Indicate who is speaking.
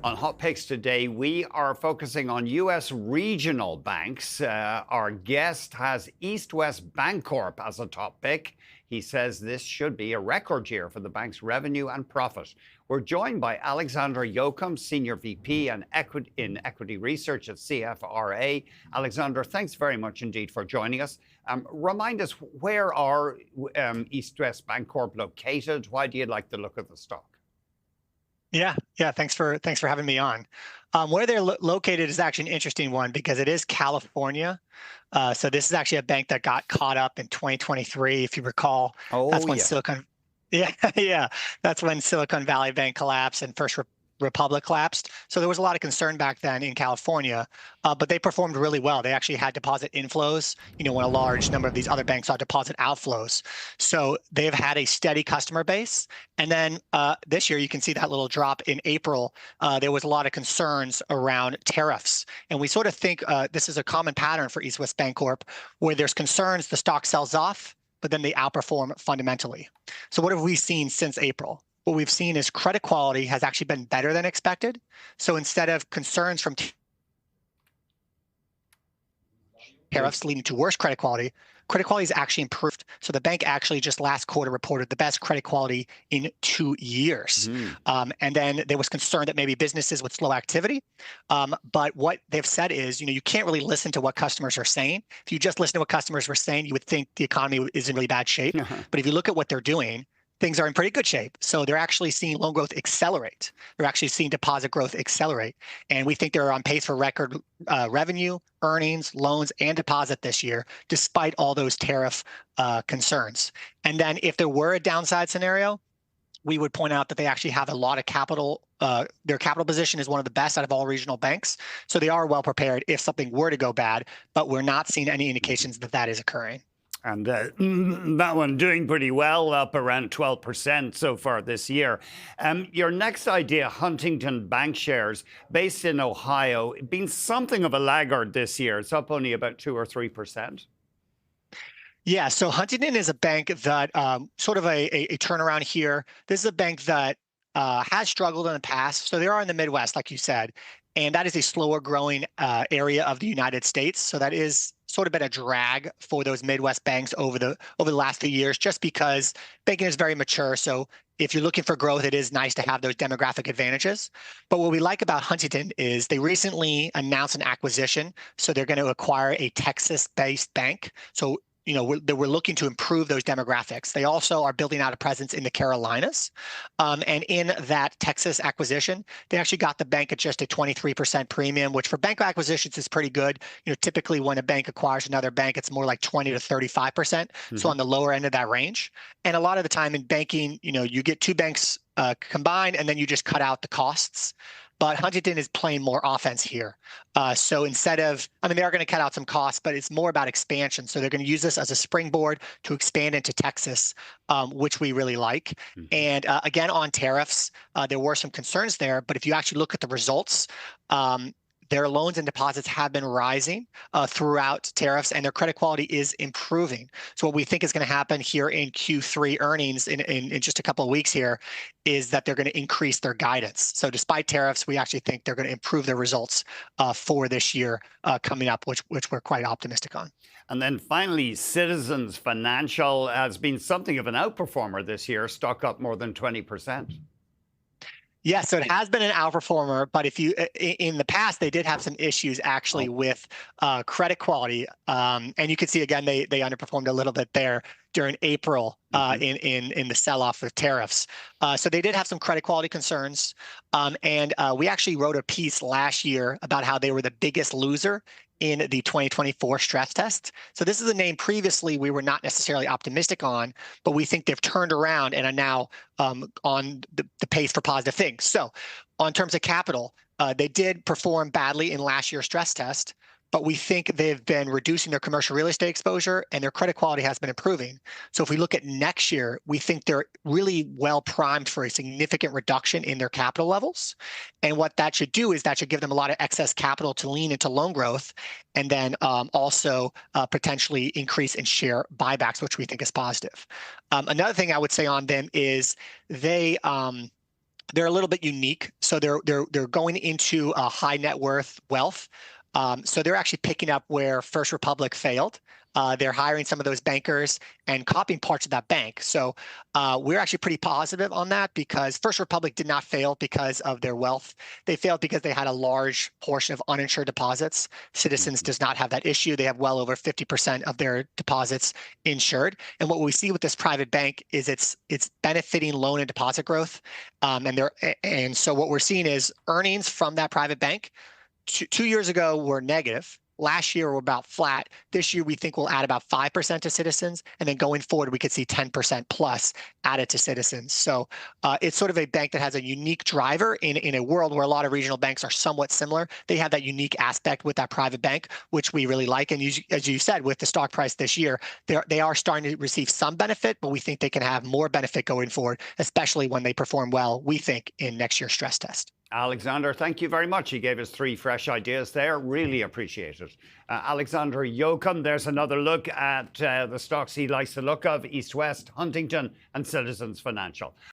Speaker 1: On Hot Picks today, we are focusing on U.S. regional banks. Our guest has East West Bancorp as a top pick. He says this should be a record year for the bank's revenue and profit. We're joined by Alexander Yokum, Senior VP and in Equity Research at CFRA. Alexander, thanks very much indeed for joining us. Remind us, where are East West Bancorp located? Why do you like the look of the stock?
Speaker 2: Yeah. Thanks for having me on. Where they're located is actually an interesting one because it is California. So this is actually a bank that got caught up in 2023, if you recall. That's when that's when Silicon Valley Bank collapsed and First Republic collapsed. So there was a lot of concern back then in California, but they performed really well. They actually had deposit inflows, when a large number of these other banks saw deposit outflows. So they've had a steady customer base. And then this year, you can see that little drop in April. There was a lot of concerns around tariffs. And we sort of think this is a common pattern for East West Bancorp, where there's concerns, the stock sells off, but then they outperform fundamentally. So what have we seen since April? What we've seen is credit quality has actually been better than expected. So instead of concerns from tariffs leading to worse credit quality has actually improved. So the bank actually just last quarter reported the best credit quality in 2 years. And then there was concern that maybe businesses would slow activity. But what they've said is, you can't really listen to what customers are saying. If you just listen to what customers were saying, you would think the economy is in really bad shape. But if you look at what they're doing, things are in pretty good shape. So they're actually seeing loan growth accelerate. They're actually seeing deposit growth accelerate. And we think they're on pace for record revenue, earnings, loans, and deposit this year, despite all those tariff concerns. And then if there were a downside scenario, we would point out that they actually have a lot of capital. Their capital position is one of the best out of all regional banks. So they are well prepared if something were to go bad, but we're not seeing any indications that that is occurring.
Speaker 1: And that one doing pretty well, up around 12% so far this year. Your next idea, Huntington Bank Shares, based in Ohio, been something of a laggard this year. It's up only about 2 or 3%.
Speaker 2: Yeah, so Huntington is a bank that sort of a turnaround here. This is a bank that has struggled in the past. So they are in the Midwest, like you said, and that is a slower growing area of the United States. So that is sort of been a drag for those Midwest banks over the last few years, just because banking is very mature. So if you're looking for growth, it is nice to have those demographic advantages. But what we like about Huntington is they recently announced an acquisition. So they're going to acquire a Texas-based bank. So we're looking to improve those demographics. They also are building out a presence in the Carolinas. And in that Texas acquisition, they actually got the bank at just a 23% premium, which for bank acquisitions is pretty good. Typically when a bank acquires another bank, it's more like 20 to 35%. So on the lower end of that range. And a lot of the time in banking, you get two banks combined and then you just cut out the costs. But Huntington is playing more offense here. So instead of, they are going to cut out some costs, but it's more about expansion. So they're going to use this as a springboard to expand into Texas, which we really like. And again, on tariffs, there were some concerns there. But if you actually look at the results, their loans and deposits have been rising throughout tariffs, and their credit quality is improving. So what we think is going to happen here in Q3 earnings in just a couple of weeks here is that they're going to increase their guidance. So despite tariffs, we actually think they're going to improve their results for this year coming up, which we're quite optimistic on.
Speaker 1: And then finally, Citizens Financial has been something of an outperformer this year, stock up more than 20%.
Speaker 2: Yeah, so it has been an outperformer, but in the past, they did have some issues actually with credit quality. And you can see, again, they underperformed a little bit there during April in the sell-off of tariffs. So they did have some credit quality concerns. And we actually wrote a piece last year about how they were the biggest loser in the 2024 stress test. So this is a name previously we were not necessarily optimistic on, but we think they've turned around and are now on the pace for positive things. So on terms of capital, they did perform badly in last year's stress test, but we think they've been reducing their commercial real estate exposure and their credit quality has been improving. So if we look at next year, we think they're really well primed for a significant reduction in their capital levels. And what that should do is that should give them a lot of excess capital to lean into loan growth and then also potentially increase in share buybacks, which we think is positive. Another thing I would say on them is they They're a little bit unique. So they're going into a high net worth wealth. So they're actually picking up where First Republic failed. They're hiring some of those bankers and copying parts of that bank. So we're actually pretty positive on that because First Republic did not fail because of their wealth. They failed because they had a large portion of uninsured deposits. Citizens does not have that issue. They have well over 50% of their deposits insured. And what we see with this private bank is it's benefiting loan and deposit growth. And so what we're seeing is earnings from that private bank 2 years ago were negative. Last year were about flat. This year we think we'll add about 5% to Citizens, and then going forward we could see 10% plus added to Citizens. So it's sort of a bank that has a unique driver in a world where a lot of regional banks are somewhat similar. They have that unique aspect with that private bank, which we really like. And as you said, with the stock price this year, they are starting to receive some benefit, but we think they can have more benefit going forward, especially when they perform well, we think, in next year's stress test.
Speaker 1: Alexander, thank you very much. He gave us 3 fresh ideas there. Really appreciate it. Alexander Yokum, there's another look at the stocks he likes the look of: East West, Huntington, and Citizens Financial.